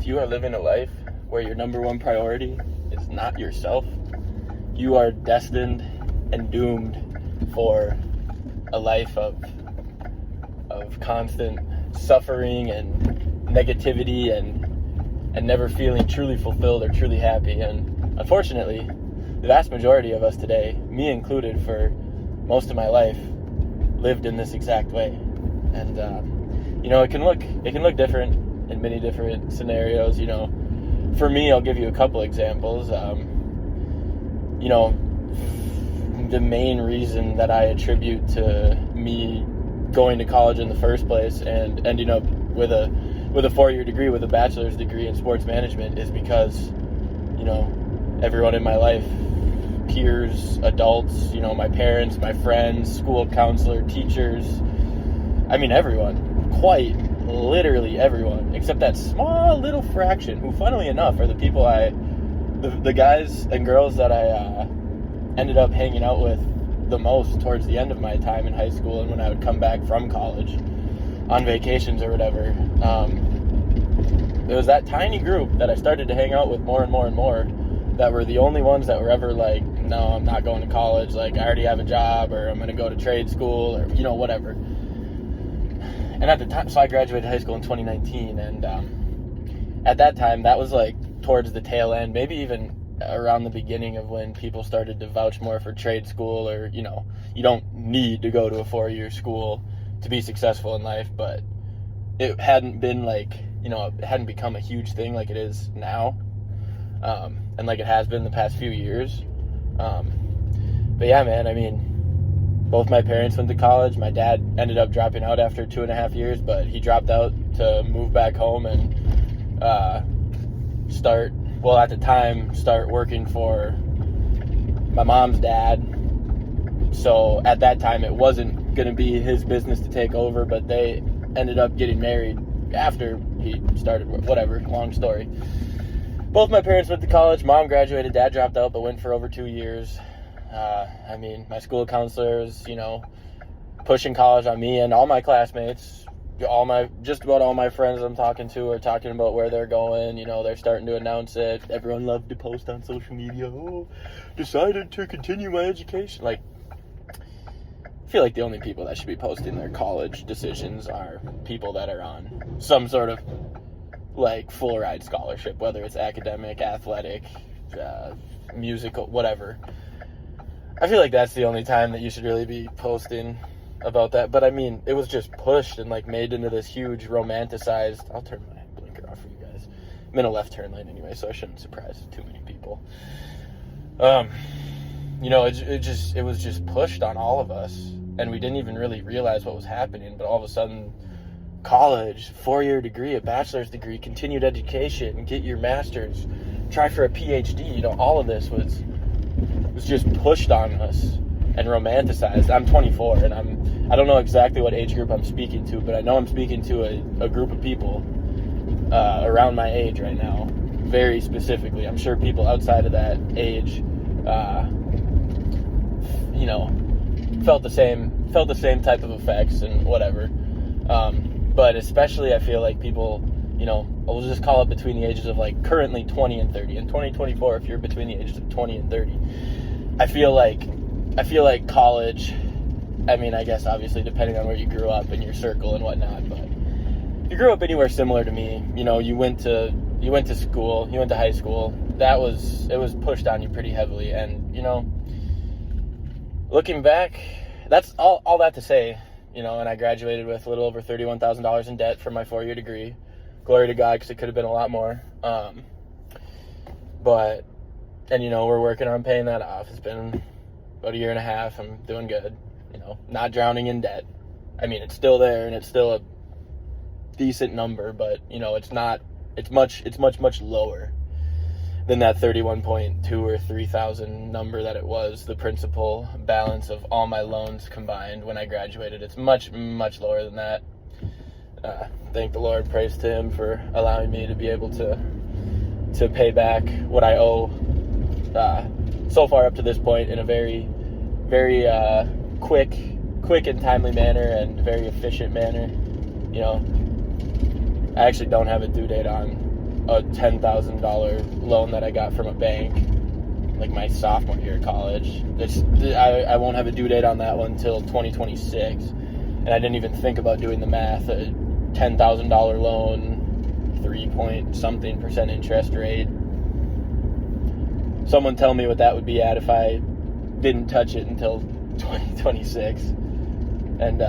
if you are living a life where your number one priority is not yourself, you are destined and doomed for a life of constant suffering and negativity and never feeling truly fulfilled or truly happy. And unfortunately, the vast majority of us today, me included for most of my life, lived in this exact way. And it can look different in many different scenarios. For me, I'll give you a couple examples. The main reason that I attribute to me going to college in the first place and ending up with a 4-year degree, with a bachelor's degree in sports management, is because everyone in my life, peers, adults, my parents, my friends, school counselor, teachers, everyone, quite literally everyone, except that small little fraction who, funnily enough, are the people the guys and girls that I ended up hanging out with the most towards the end of my time in high school and when I would come back from college on vacations or whatever. There was that tiny group that I started to hang out with more and more and more that were the only ones that were ever like, no, I'm not going to college, like I already have a job, or I'm going to go to trade school, or whatever. And at the time, so I graduated high school in 2019, and at that time, that was like towards the tail end, maybe even around the beginning of when people started to vouch more for trade school, or you don't need to go to a 4-year school to be successful in life, but it hadn't been like, it hadn't become a huge thing like it is now, and like it has been the past few years. But yeah, man, both my parents went to college. My dad ended up dropping out after 2.5 years, but he dropped out to move back home and start working for my mom's dad. So at that time, it wasn't going to be his business to take over, but they ended up getting married after he started, whatever, long story. Both my parents went to college. Mom graduated, dad dropped out, but went for over 2 years. My school counselors, pushing college on me and all my classmates. Just about all my friends I'm talking to are talking about where they're going. They're starting to announce it. Everyone loved to post on social media, decided to continue my education. Like, I feel like the only people that should be posting their college decisions are people that are on some sort of like full ride scholarship, whether it's academic, athletic, musical, whatever. I feel like that's the only time that you should really be posting about that. But it was just pushed and like made into this huge romanticized. I'll turn my blinker off for you guys. I'm in a left turn lane anyway, so I shouldn't surprise too many people. It was just pushed on all of us, and we didn't even really realize what was happening. But all of a sudden, college, 4-year degree, a bachelor's degree, continued education, get your master's, try for a PhD. All of this was just pushed on us and romanticized. I'm 24, and I don't know exactly what age group I'm speaking to, but I know I'm speaking to a group of people around my age right now, very specifically. I'm sure people outside of that age, felt the same type of effects and whatever. But especially I feel like people, we'll just call it between the ages of like currently 20 and 30. In 2024, if you're between the ages of 20 and 30, I feel like college, I guess obviously depending on where you grew up and your circle and whatnot, but if you grew up anywhere similar to me, you went to school, you went to high school, it was pushed on you pretty heavily. And, looking back, that's all that to say, and I graduated with a little over $31,000 in debt for my 4-year degree. Glory to God, because it could have been a lot more. We're working on paying that off. It's been about 1.5 years. I'm doing good, not drowning in debt. It's still there, and it's still a decent number, but, it's much lower than that 31.2 or 3,000 number that it was, the principal balance of all my loans combined when I graduated. It's much, much lower than that. Thank the Lord, praise to Him for allowing me to be able to pay back what I owe so far up to this point in a very, very quick and timely manner and very efficient manner. I actually don't have a due date on a $10,000 loan that I got from a bank, like my sophomore year of college. I won't have a due date on that one until 2026, and I didn't even think about doing the math. A $10,000 loan, 3-point-something% interest rate. Someone tell me what that would be at if I didn't touch it until 2026. And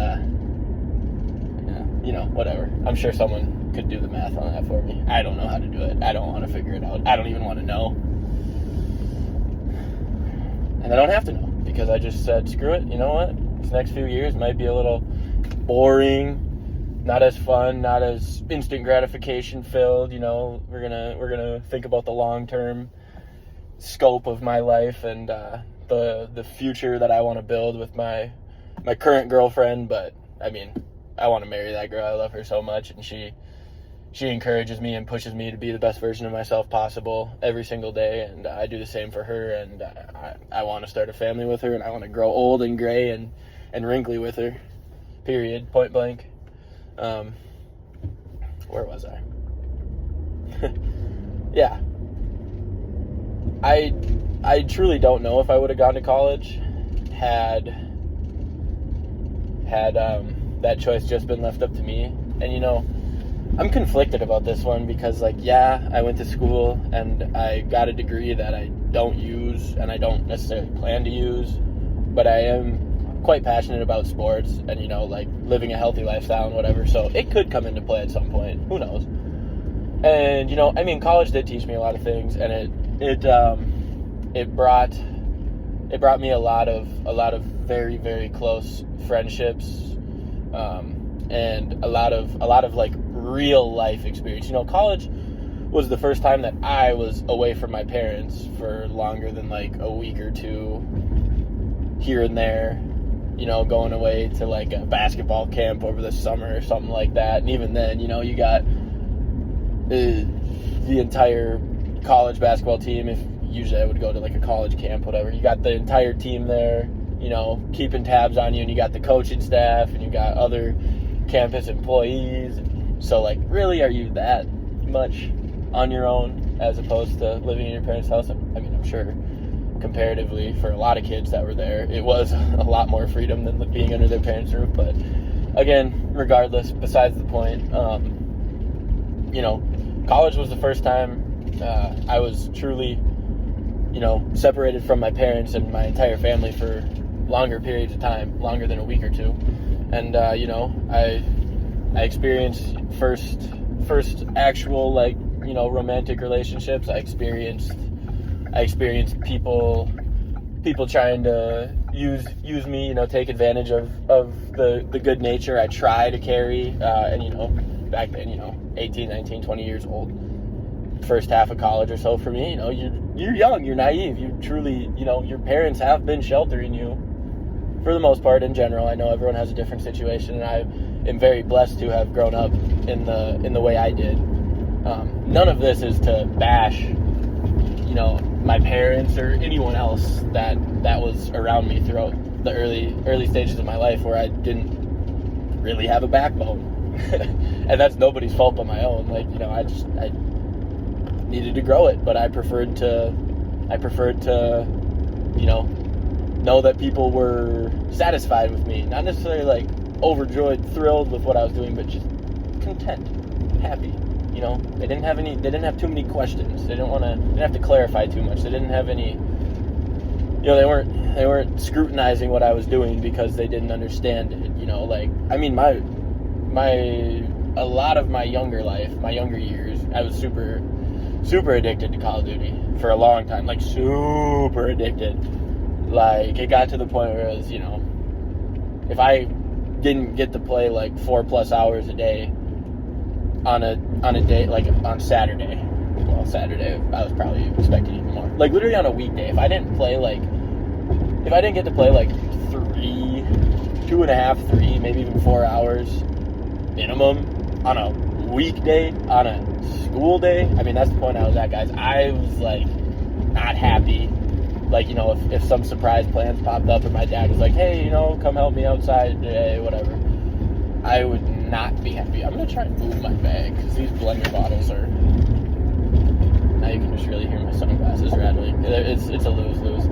whatever. I'm sure someone could do the math on that for me. I don't know how to do it. I don't want to figure it out. I don't even want to know. And I don't have to know, because I just said, screw it. You know what? These next few years might be a little boring, not as fun, not as instant gratification filled. We're gonna think about the long-term scope of my life and the future that I want to build with my current girlfriend. But I mean, I want to marry that girl. I love her so much, and she encourages me and pushes me to be the best version of myself possible every single day, and I do the same for her. And I want to start a family with her, and I want to grow old and gray and wrinkly with her, period, point blank. Where was I? Yeah, I truly don't know if I would have gone to college had that choice just been left up to me. And I'm conflicted about this one, because I went to school and I got a degree that I don't use and I don't necessarily plan to use, but I am quite passionate about sports and living a healthy lifestyle and whatever, so it could come into play at some point. Who knows? And college did teach me a lot of things, and it brought me a lot of very, very close friendships, and a lot of real life experience. College was the first time that I was away from my parents for longer than a week or two here and there, going away to a basketball camp over the summer or something like that. And even then, you got the entire college basketball team. If usually I would go to a college camp, whatever, you got the entire team there, keeping tabs on you, and you got the coaching staff, and you got other campus employees. So really, are you that much on your own as opposed to living in your parents' house? I'm sure comparatively for a lot of kids that were there, it was a lot more freedom than being under their parents' roof. But again, regardless, besides the point, college was the first time I was truly, separated from my parents and my entire family for longer periods of time, longer than a week or two. And, I experienced first actual, romantic relationships. I experienced people trying to use me, take advantage of the good nature I try to carry. And, back then, 18, 19, 20 years old, first half of college or so for me, you're young, you're naive, you truly, your parents have been sheltering you for the most part in general. I know everyone has a different situation, and I am very blessed to have grown up in the way I did. None of this is to bash, my parents or anyone else that was around me throughout the early stages of my life where I didn't really have a backbone. And that's nobody's fault but my own. I needed to grow it, but I preferred to know that people were satisfied with me, not necessarily overjoyed, thrilled with what I was doing, but just content, happy. They didn't have too many questions. They didn't have to clarify too much. They didn't have any, they weren't scrutinizing what I was doing because they didn't understand it. A lot of my younger years, I was super, super addicted to Call of Duty for a long time, super addicted. It got to the point where it was, if I didn't get to play 4+ hours a day on a day, on Saturday, I was probably expecting even more. Literally on a weekday, if I didn't get to play 2.5, maybe even 4 hours minimum on a weekday, on a school day, that's the point I was at, guys. I was not happy. If some surprise plans popped up and my dad was hey, come help me outside today, whatever, I would not be happy. I'm going to try and move my bag because these blender bottles are you can just really hear my sunglasses rattling. It's a lose-lose.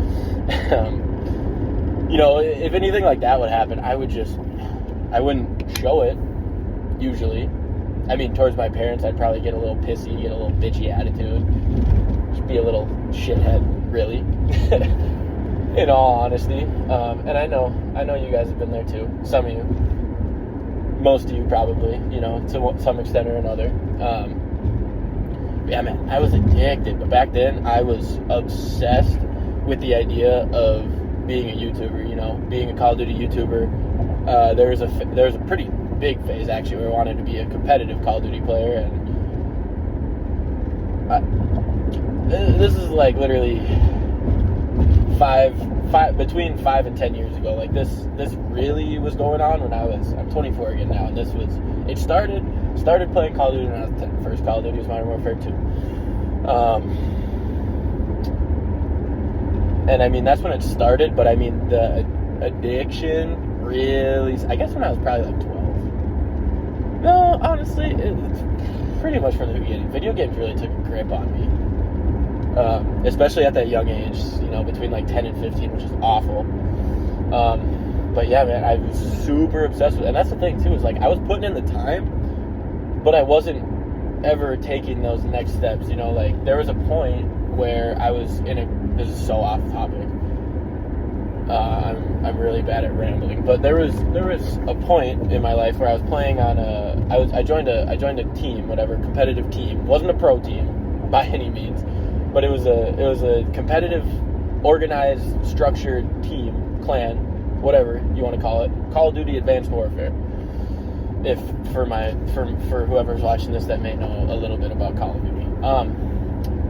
You know, if anything like that would happen, I wouldn't show it, usually. I mean, towards my parents, I'd probably get a little pissy, get a little bitchy attitude. Just be a little shithead, really. In all honesty. And I know you guys have been there too. Some of you. Most of you probably, you know, to some extent or another. Yeah, man, I was addicted. But back then, I was obsessed with the idea of being a YouTuber, you know, being a Call of Duty YouTuber. There was a pretty big phase, actually, where I wanted to be a competitive Call of Duty player. And this is like literally between 5 and 10 years ago. Like this really was going on when I'm 24 again now, and it started playing Call of Duty when I was 10. First Call of Duty was Modern Warfare 2. And I mean, that's when it started, but I mean, the addiction really, I guess when I was probably like 12. No, honestly, it's pretty much from the beginning. Video games really took a grip on me. Especially at that young age, you know, between like 10 and 15, which is awful. But yeah, man, I was super obsessed with it. And that's the thing too, is like I was putting in the time, but I wasn't ever taking those next steps, you know. Like there was a point where I was this is so off topic. I'm really bad at rambling, but there was a point in my life where I was playing on I joined a team, whatever, competitive team. It wasn't a pro team by any means, but it was a competitive, organized, structured team, clan, whatever you want to call it. Call of Duty Advanced Warfare. If for whoever's watching this that may know a little bit about Call of Duty.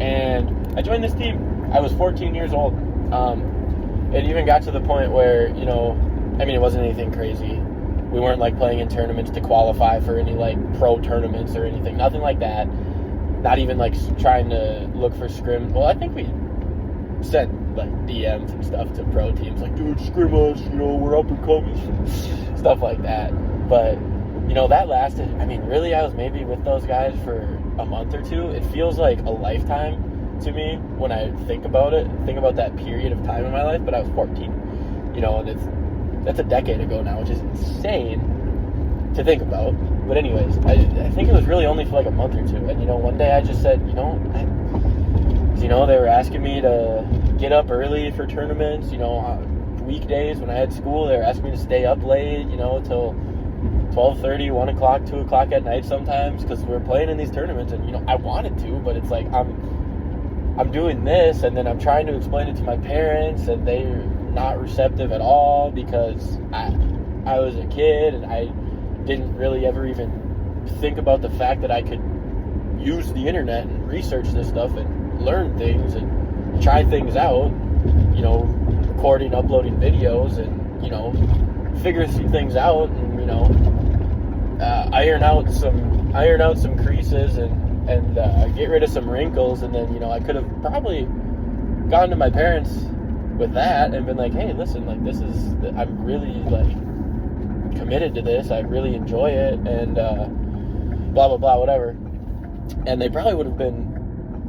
And I joined this team. I was 14 years old. It even got to the point where, you know, I mean, it wasn't anything crazy. We weren't like playing in tournaments to qualify for any like pro tournaments or anything. Nothing like that. Not even like trying to look for scrim. Well, I think we sent like DMs and stuff to pro teams, like, dude, scrim us, you know, we're up and coming, stuff like that. But you know, that lasted. I mean, really, I was maybe with those guys for a month or two. It feels like a lifetime to me when I think about that period of time in my life. But I was 14, you know, and that's a decade ago now, which is insane to think about. But anyways, I think it was really only for like a month or two. And you know, one day I just said, you know, they were asking me to get up early for tournaments. You know, weekdays when I had school, they were asking me to stay up late, you know, till 12:30, 1 o'clock, 2 o'clock at night sometimes, because we were playing in these tournaments. And you know, I wanted to, but it's like I'm doing this, and then I'm trying to explain it to my parents, and they're not receptive at all, because I was a kid and I didn't really ever even think about the fact that I could use the internet and research this stuff and learn things and try things out, you know, recording, uploading videos, and, you know, figure some things out, and, you know, iron out some creases and get rid of some wrinkles. And then, you know, I could have probably gone to my parents with that and been like, hey, listen, like, I'm really like committed to this, I really enjoy it, and blah blah blah, whatever. And they probably would have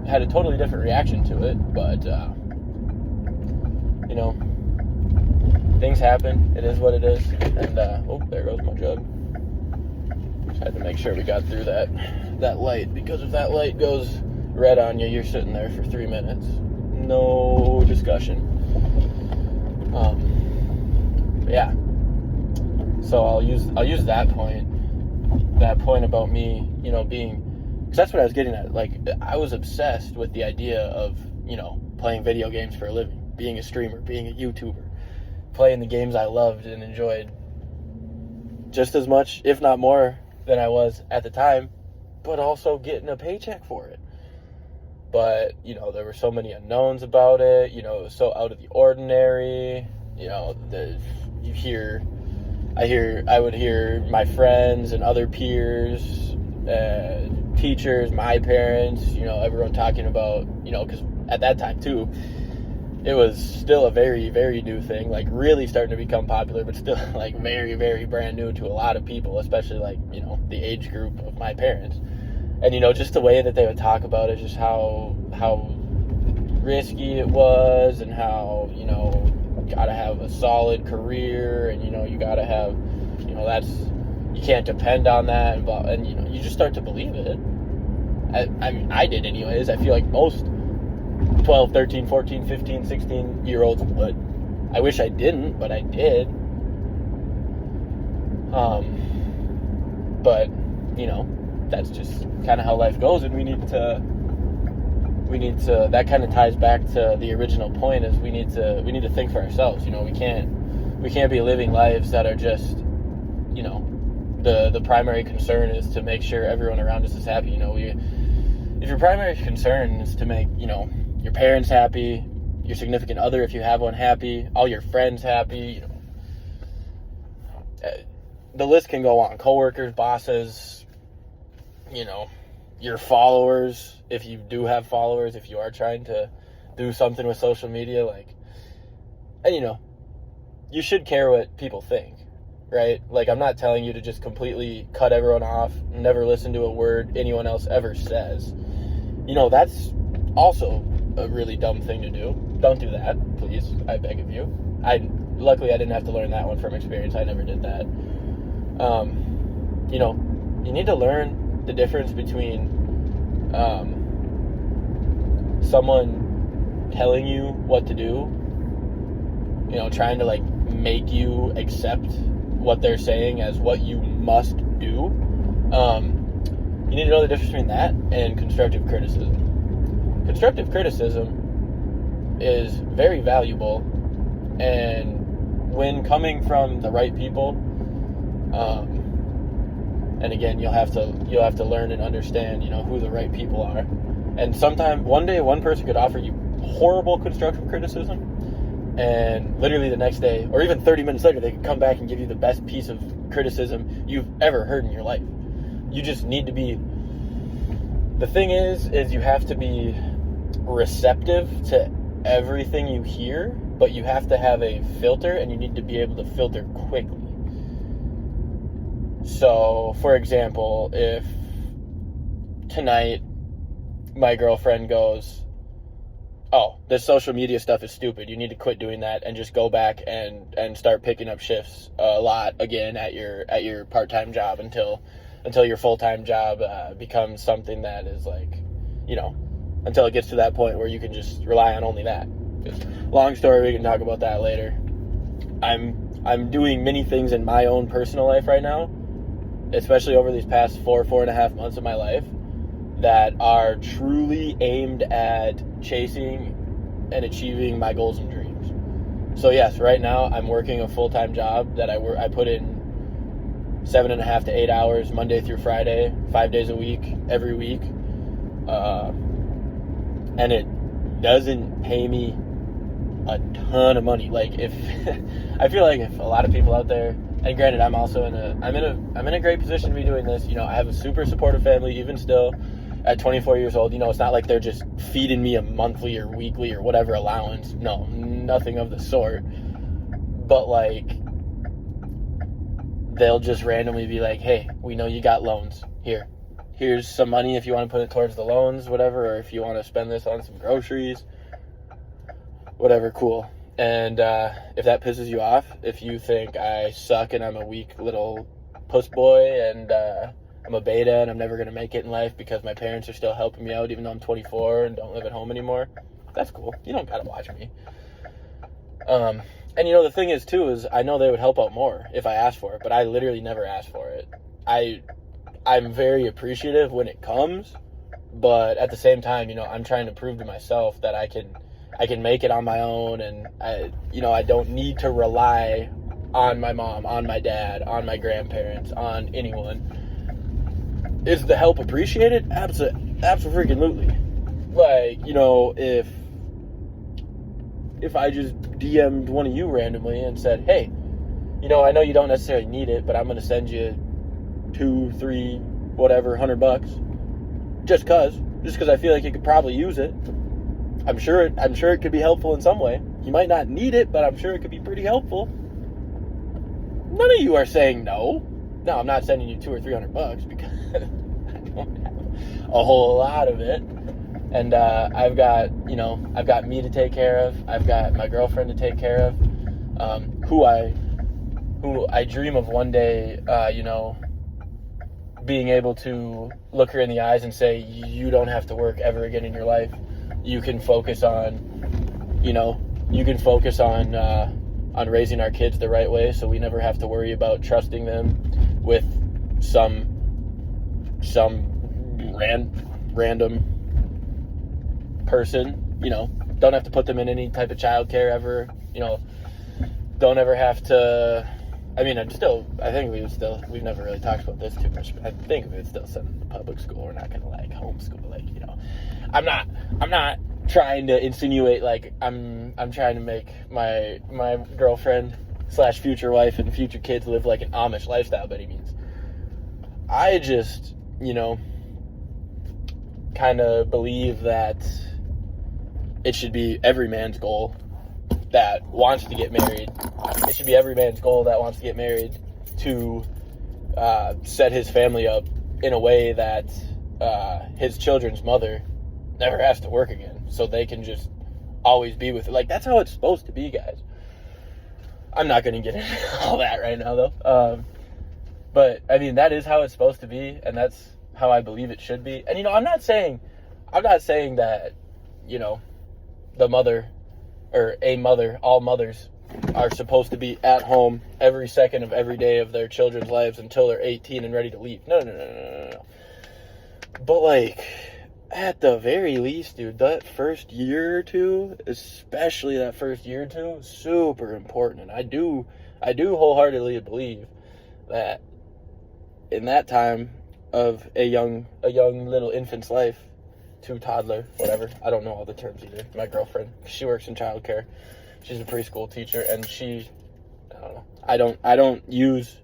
had a totally different reaction to it. But you know, things happen. It is what it is. And oh, there goes my jug. Just had to make sure we got through that light, because if that light goes red on you, you're sitting there for 3 minutes. No discussion. Yeah. So I'll use that point about me, you know, being, because that's what I was getting at. Like, I was obsessed with the idea of, you know, playing video games for a living, being a streamer, being a YouTuber, playing the games I loved and enjoyed just as much, if not more, than I was at the time, but also getting a paycheck for it. But, you know, there were so many unknowns about it. You know, it was so out of the ordinary. You know, I would hear my friends and other peers, teachers, my parents, you know, everyone talking about, you know, because at that time too, it was still a very, very new thing, like really starting to become popular, but still like very, very brand new to a lot of people, especially like, you know, the age group of my parents. And, just the way that they would talk about it, just how risky it was, and how, gotta have a solid career, and, you gotta have, you can't depend on that, and you just start to believe it. I mean, I did anyways. I feel like most 12, 13, 14, 15, 16-year-olds would. I wish I didn't, but I did. But, that's just kind of how life goes, and we need to, that kind of ties back to the original point, is we need to think for ourselves. We can't be living lives that are just, the primary concern is to make sure everyone around us is happy. If your primary concern is to make, your parents happy, your significant other, if you have one, happy, all your friends happy, the list can go on. Coworkers, bosses, your followers, if you do have followers, if you are trying to do something with social media, and you should care what people think, right? I'm not telling you to just completely cut everyone off, never listen to a word anyone else ever says. That's also a really dumb thing to do. Don't do that, please. I beg of you. Luckily I didn't have to learn that one from experience. I never did that. You need to learn the difference between someone telling you what to do, trying to make you accept what they're saying as what you must do. You need to know the difference between that and constructive criticism. Constructive criticism is very valuable, and when coming from the right people, and again, you'll have to learn and understand, who the right people are. And one day, one person could offer you horrible constructive criticism, and literally the next day, or even 30 minutes later, they could come back and give you the best piece of criticism you've ever heard in your life. You just need to be. The thing is you have to be receptive to everything you hear, but you have to have a filter, and you need to be able to filter quickly. So, for example, if tonight my girlfriend goes, "Oh, this social media stuff is stupid. You need to quit doing that and just go back and start picking up shifts a lot again at your part-time job until your full-time job becomes something that is until it gets to that point where you can just rely on only that." Long story, we can talk about that later. I'm doing many things in my own personal life right now, especially over these past 4.5 months of my life, that are truly aimed at chasing and achieving my goals and dreams. So yes, right now I'm working a full-time job that I put in 7.5 to 8 hours Monday through Friday, 5 days a week, every week. And it doesn't pay me a ton of money. If I feel like if a lot of people out there, and granted, I'm also I'm in a great position to be doing this. I have a super supportive family, even still at 24 years old. It's not like they're just feeding me a monthly or weekly or whatever allowance. No, nothing of the sort. But they'll just randomly be like, "Hey, we know you got loans. Here's some money if you want to put it towards the loans, whatever, or if you want to spend this on some groceries, whatever, cool." And if that pisses you off, if you think I suck and I'm a weak little puss boy and I'm a beta and I'm never going to make it in life because my parents are still helping me out even though I'm 24 and don't live at home anymore, that's cool. You don't got to watch me. And the thing is too, is I know they would help out more if I asked for it, but I literally never asked for it. I'm very appreciative when it comes, but at the same time, I'm trying to prove to myself that I can make it on my own, and I don't need to rely on my mom, on my dad, on my grandparents, on anyone. Is the help appreciated? Absolutely. If I just DM'd one of you randomly and said, "Hey, I know you don't necessarily need it, but I'm going to send you 2, 3, whatever, $100, just cause I feel like you could probably use it. I'm sure it could be helpful in some way. You might not need it, but I'm sure it could be pretty helpful." None of you are saying no. No, I'm not sending you $200 or $300 because a whole lot of it. And I've got me to take care of. I've got my girlfriend to take care of, who I dream of one day, being able to look her in the eyes and say, you don't have to work ever again in your life. You can focus on raising our kids the right way, so we never have to worry about trusting them with some random person. Don't have to put them in any type of childcare ever. Don't ever have to. I mean, we've never really talked about this too much, but I think we would still send them to public school. We're not going to homeschool. I'm not trying to insinuate I'm trying to make my girlfriend / future wife and future kids live like an Amish lifestyle by any means. I just, kind of believe that it should be every man's goal that wants to get married. It should be every man's goal that wants to get married to set his family up in a way that his children's mother never has to work again, so they can just always be with her. That's how it's supposed to be, guys. I'm not going to get into all that right now, though. But I mean, that is how it's supposed to be, and that's how I believe it should be. And I'm not saying that the mother or a mother, all mothers are supposed to be at home every second of every day of their children's lives until they're 18 and ready to leave. No. But at the very least, dude, that first year or two, especially that first year or two, is super important. And I do wholeheartedly believe that in that time of a young little infant's life to toddler, whatever, I don't know all the terms either. My girlfriend, she works in childcare. She's a preschool teacher, and I don't use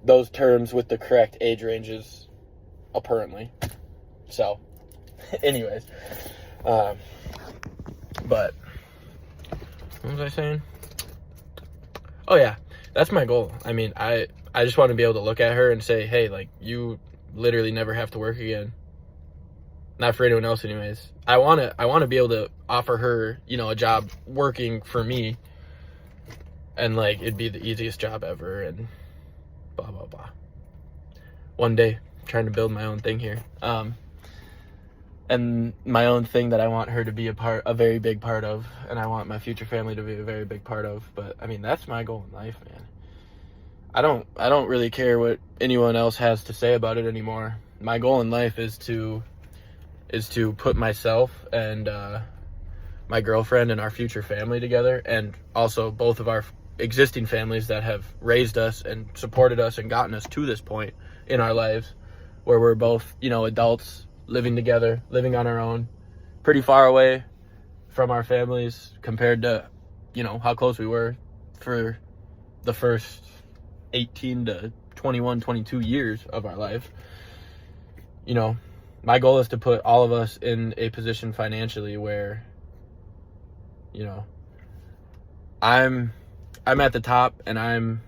those terms with the correct age ranges, apparently. So, anyways, but what was I saying? Oh yeah, that's my goal. I mean, I just want to be able to look at her and say, hey, you literally never have to work again. Not for anyone else, anyways. I want to be able to offer her, a job working for me, and it'd be the easiest job ever, and blah blah blah. One day, I'm trying to build my own thing here, and my own thing that I want her to be a very big part of, and I want my future family to be a very big part of. But I mean, that's my goal in life, man. I don't really care what anyone else has to say about it anymore. My goal in life is to put myself and my girlfriend and our future family together, and also both of our existing families that have raised us and supported us and gotten us to this point in our lives, where we're both, adults living together, living on our own, pretty far away from our families compared to, how close we were for the first 18 to 21, 22 years of our life. My goal is to put all of us in a position financially where, I'm at the top, and I'm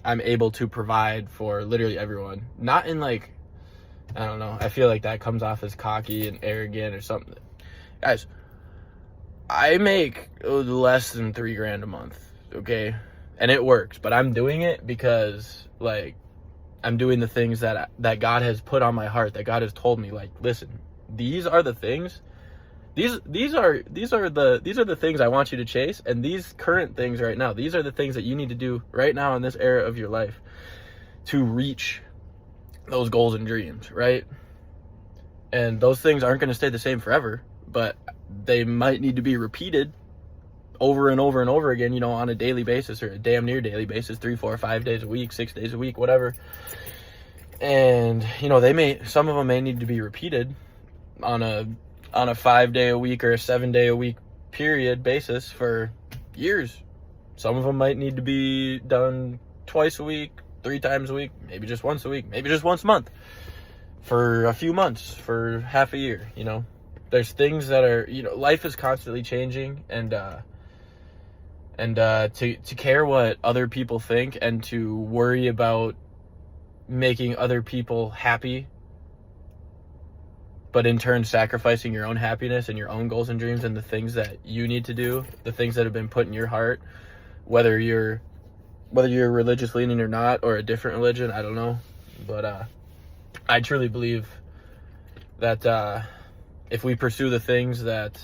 able to provide for literally everyone. Not in I don't know, I feel like that comes off as cocky and arrogant or something. Guys, I make less than $3,000 a month, okay? And it works, but I'm doing it because I'm doing the things that God has put on my heart, that God has told me, listen, these are the things, these are the things I want you to chase, and these current things right now, these are the things that you need to do right now in this era of your life to reach those goals and dreams, right? And those things aren't going to stay the same forever, but they might need to be repeated over and over and over again, on a daily basis, or a damn near daily basis, 3, 4, 5 days a week, 6 days a week, whatever. And, some of them may need to be repeated on a 5-day a week or a 7-day a week period basis for years. Some of them might need to be done twice a week, 3 times a week, maybe just once a week, maybe just once a month, for a few months, for half a year. There's things that are, life is constantly changing, and to care what other people think and to worry about making other people happy but in turn sacrificing your own happiness and your own goals and dreams and the things that you need to do, the things that have been put in your heart, whether you're religious leaning or not, or a different religion, I don't know. But I truly believe that if we pursue the things that,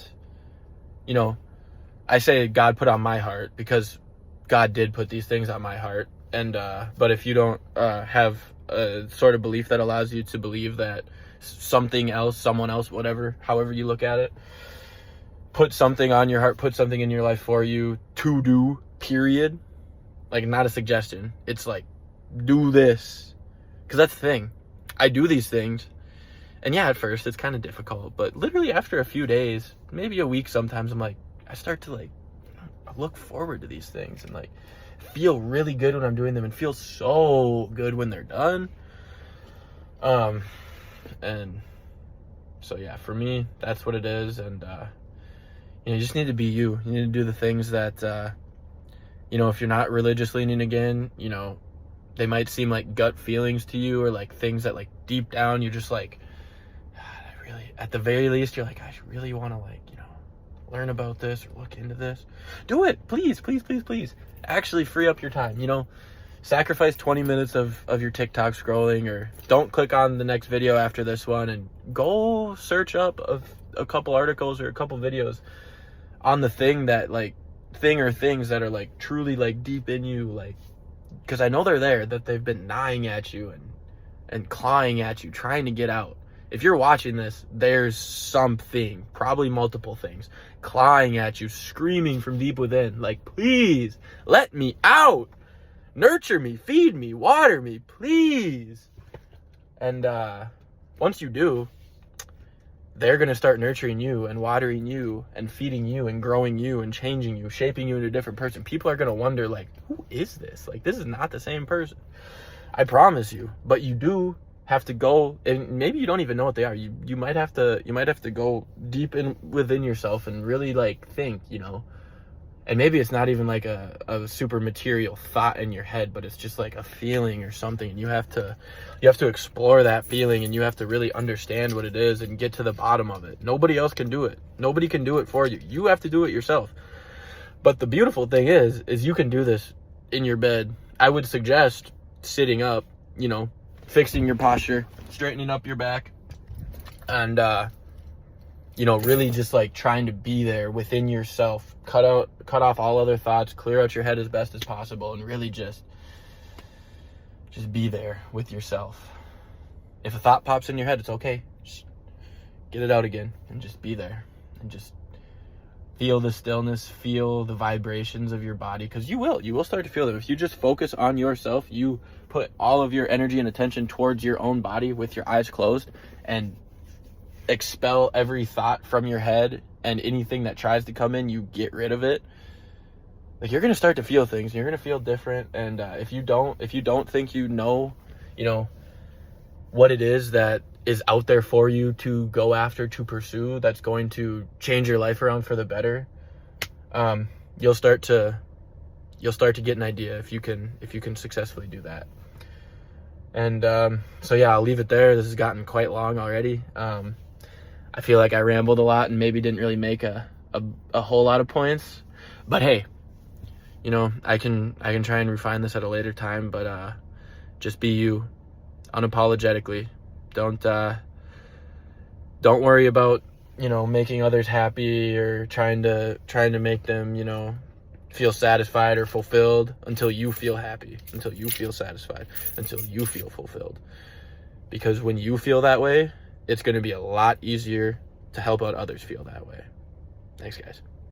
I say God put on my heart, because God did put these things on my heart. And but if you don't have a sort of belief that allows you to believe that something else, someone else, whatever, however you look at it, put something on your heart, put something in your life for you to do, period. Like, not a suggestion. It's like, do this. Because that's the thing. I do these things. And yeah, at first it's kind of difficult. But literally after a few days, maybe a week sometimes, I'm like, I start to like look forward to these things and like feel really good when I'm doing them and feel so good when they're done. And so yeah, for me, that's what it is. And you just need to be you. You need to do the things that if you're not religious leaning again, they might seem like gut feelings to you, or like things that like deep down you're just like, God, at the very least, you're like, I really want to like, learn about this or look into this. Do it, please, please, please, please. Actually free up your time, sacrifice 20 minutes of your TikTok scrolling, or don't click on the next video after this one and go search up a couple articles or a couple videos on the thing or things that are like truly like deep in you, like, because I know they're there, that they've been gnawing at you and clawing at you, trying to get out. If you're watching this, there's something, probably multiple things, clawing at you, screaming from deep within, like, please let me out, nurture me, feed me, water me, please. And once you do, they're going to start nurturing you and watering you and feeding you and growing you and changing you, shaping you into a different person. People are going to wonder, like, who is this? Like, this is not the same person. I promise you. But you do have to go, and maybe you don't even know what they are. You might have to go deep in within yourself and really like think, and maybe it's not even like a super material thought in your head, but it's just like a feeling or something, and you have to explore that feeling, and you have to really understand what it is and get to the bottom of it. Nobody else can do it. Nobody can do it for you. You have to do it yourself. But the beautiful thing is you can do this in your bed. I would suggest sitting up, fixing your posture, straightening up your back, and really just like trying to be there within yourself. Cut off all other thoughts, clear out your head as best as possible, and really just be there with yourself. If a thought pops in your head, it's okay. Just get it out again and just be there and just feel the stillness, feel the vibrations of your body, because you will start to feel them. If you just focus on yourself, you put all of your energy and attention towards your own body with your eyes closed, and expel every thought from your head, and anything that tries to come in, you get rid of it. Like, you're going to start to feel things, and you're going to feel different. And if you don't think what it is that is out there for you to go after, to pursue, that's going to change your life around for the better, you'll start to get an idea if you can successfully do that. And so yeah, I'll leave it there. This has gotten quite long already. I feel like I rambled a lot and maybe didn't really make a whole lot of points, but hey, I can try and refine this at a later time. But just be you, unapologetically. Don't worry about making others happy or trying to make them feel satisfied or fulfilled until you feel happy, until you feel satisfied, until you feel fulfilled. Because when you feel that way, it's going to be a lot easier to help out others feel that way. Thanks, guys.